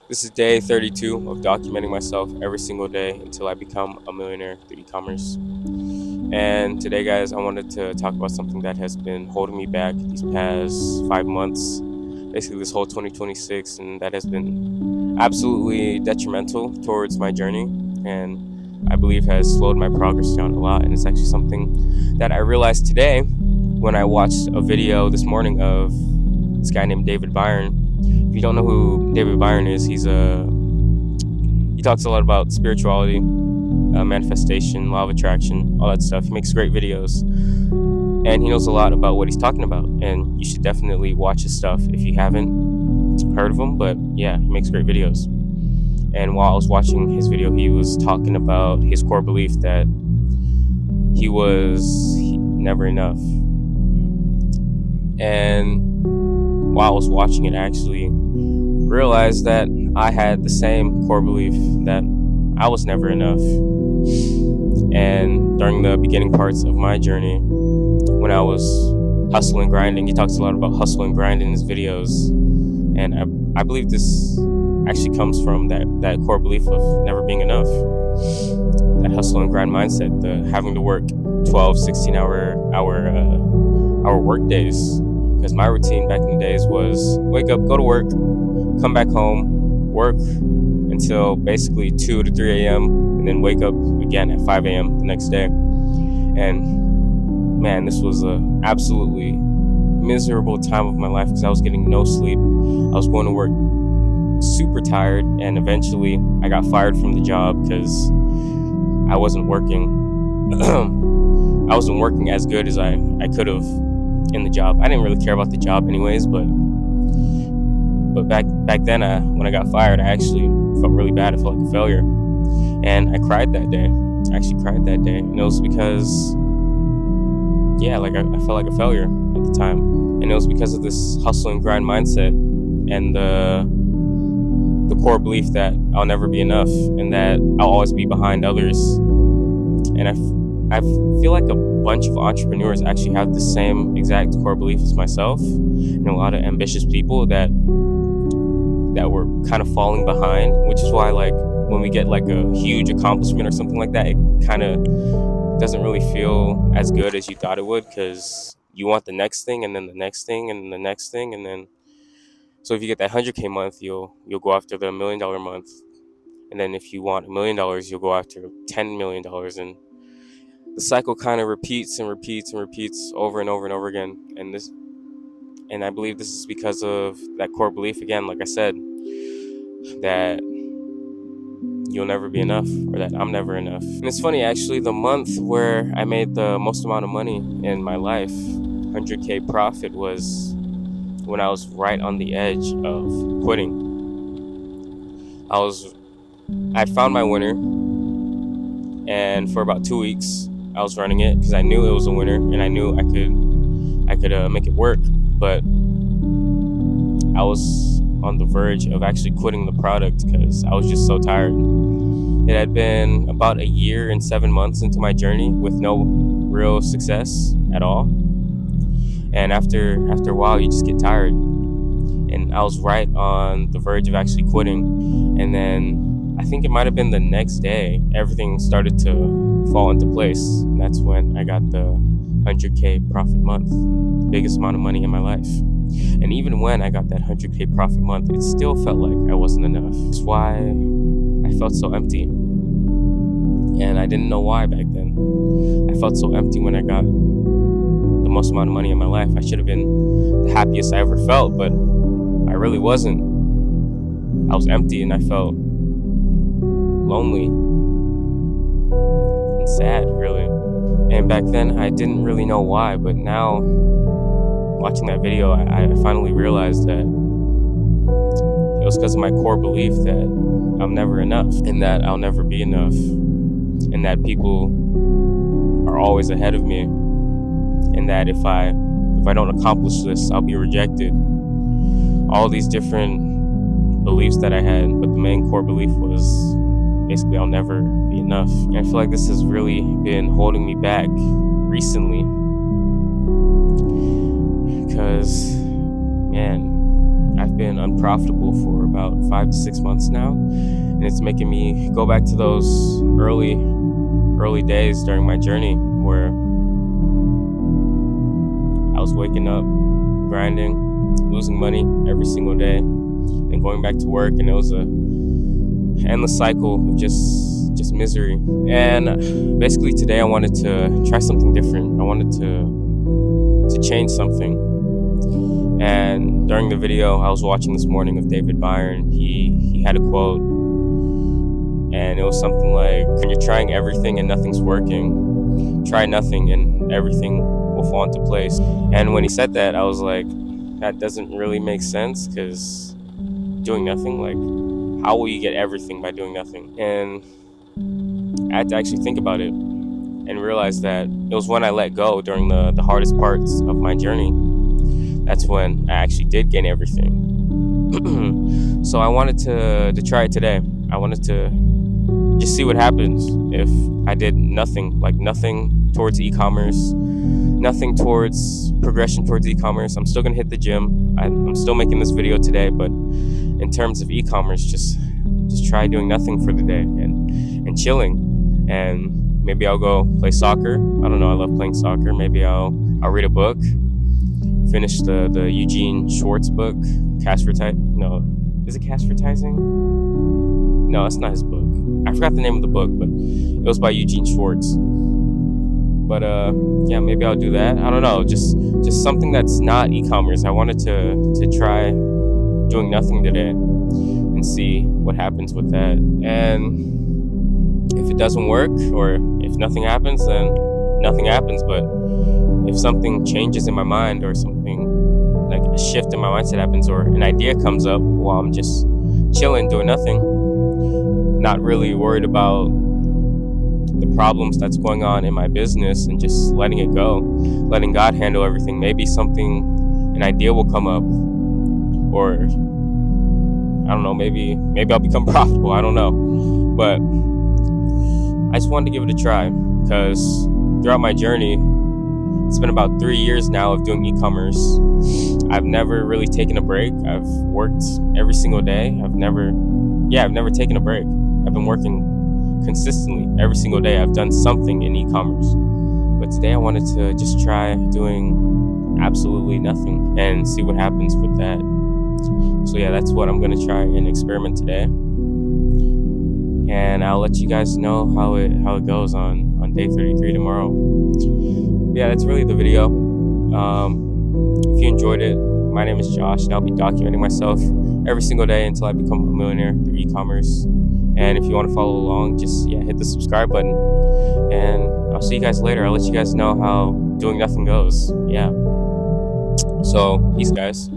This is day 32 of documenting myself every single day until I become a millionaire through e-commerce. And today, guys, I wanted to talk about something that has been holding me back these past 5 months, basically this whole 2026, and that has been absolutely detrimental towards my journey, and I believe has slowed my progress down a lot. And it's actually something that I realized today when I watched a video this morning of this guy named David Byron. If you don't know who David Byron is, he talks a lot about spirituality, manifestation, law of attraction, all that stuff. He makes great videos, and he knows a lot about what he's talking about. And you should definitely watch his stuff if you haven't heard of him. But yeah, he makes great videos. And while I was watching his video, he was talking about his core belief that he was never enough. And while I was watching it, I actually realized that I had the same core belief that I was never enough. And during the beginning parts of my journey, when I was hustling and grinding, he talks a lot about hustle and grind in his videos. And I believe this actually comes from that core belief of never being enough. That hustle and grind mindset, the having to work 12, 16 hour work days. Because my routine back in the days was wake up, go to work, come back home, work until basically 2 to 3 a.m., and then wake up again at 5 a.m. the next day. And man, this was a absolutely miserable time of my life because I was getting no sleep. I was going to work super tired, and eventually I got fired from the job because I wasn't working. I wasn't working as good as I could have in the job. I didn't really care about the job anyways, but back then, when I got fired, I actually felt really bad. I felt like a failure, and I cried that day. I actually cried that day, and it was because, yeah, like I felt like a failure at the time, and it was because of this hustle and grind mindset and the core belief that I'll never be enough and that I'll always be behind others. And I feel like a bunch of entrepreneurs actually have the same exact core belief as myself, and a lot of ambitious people that were kind of falling behind, which is why, like, when we get like a huge accomplishment or something like that, it kind of doesn't really feel as good as you thought it would, because you want the next thing and then the next thing and the next thing. And then, so if you get that 100K month, you'll go after the $1 million month, and then if you want $1 million, you'll go after $10 million, and the cycle kind of repeats and repeats and repeats over and over and over again. And I believe this is because of that core belief, again, like I said, that you'll never be enough, or that I'm never enough. And it's funny, actually, the month where I made the most amount of money in my life, 100K profit, was when I was right on the edge of quitting. I found my winner, and for about 2 weeks I was running it because I knew it was a winner and I knew I could make it work. But I was on the verge of actually quitting the product because I was just so tired. It had been about a year and 7 months into my journey with no real success at all. And after a while, you just get tired. And I was right on the verge of actually quitting. And then I think it might have been the next day, everything started to fall into place. And that's when I got the 100K profit month, the biggest amount of money in my life. And even when I got that 100K profit month, it still felt like I wasn't enough. That's why I felt so empty. And I didn't know why back then. I felt so empty when I got the most amount of money in my life. I should have been the happiest I ever felt, but I really wasn't. I was empty and I felt lonely and sad, really. And back then, I didn't really know why, but now, watching that video, I finally realized that it was because of my core belief that I'm never enough, and that I'll never be enough, and that people are always ahead of me, and that if I don't accomplish this, I'll be rejected. All these different beliefs that I had, but the main core belief was basically I'll never be enough. And I feel like this has really been holding me back recently because, man, I've been unprofitable for about 5 to 6 months now, and it's making me go back to those early days during my journey where I was waking up, grinding, losing money every single day, then going back to work, and it was a endless cycle of just misery. And basically today I wanted to try something different. I wanted to change something. And during the video I was watching this morning of David Byron, he had a quote, and it was something like, when you're trying everything and nothing's working, try nothing and everything will fall into place. And when he said that, I was like, that doesn't really make sense, because doing nothing, like, how will you get everything by doing nothing? And I had to actually think about it and realize that it was when I let go during the hardest parts of my journey, that's when I actually did gain everything. So I wanted to try it today. I wanted to just see what happens if I did nothing, like nothing towards e-commerce, nothing towards progression towards e-commerce. I'm still gonna hit the gym. I'm still making this video today, but in terms of e-commerce, just try doing nothing for the day and chilling. And maybe I'll go play soccer. I don't know, I love playing soccer. Maybe I'll read a book, finish the Eugene Schwartz book, is it Caspertizing? No, that's not his book. I forgot the name of the book, but it was by Eugene Schwartz. But yeah, maybe I'll do that. I don't know, just something that's not e-commerce. I wanted to try doing nothing today and see what happens with that. And if it doesn't work, or if nothing happens, then nothing happens. But if something changes in my mind, or something like a shift in my mindset happens, or an idea comes up while I'm just chilling, doing nothing, not really worried about the problems that's going on in my business, and just letting it go, letting God handle everything, maybe an idea will come up, or I don't know, maybe I'll become profitable. I don't know. But I just wanted to give it a try, because throughout my journey, it's been about 3 years now of doing e-commerce. I've never really taken a break. I've worked every single day. I've never taken a break. I've been working consistently every single day. I've done something in e-commerce. But today I wanted to just try doing absolutely nothing and see what happens with that. So yeah, that's what I'm going to try and experiment today. And I'll let you guys know how it goes on day 33 tomorrow. Yeah, that's really the video. If you enjoyed it, my name is Josh, and I'll be documenting myself every single day until I become a millionaire through e-commerce. And if you want to follow along, just hit the subscribe button. And I'll see you guys later. I'll let you guys know how doing nothing goes. Yeah. So, peace, guys.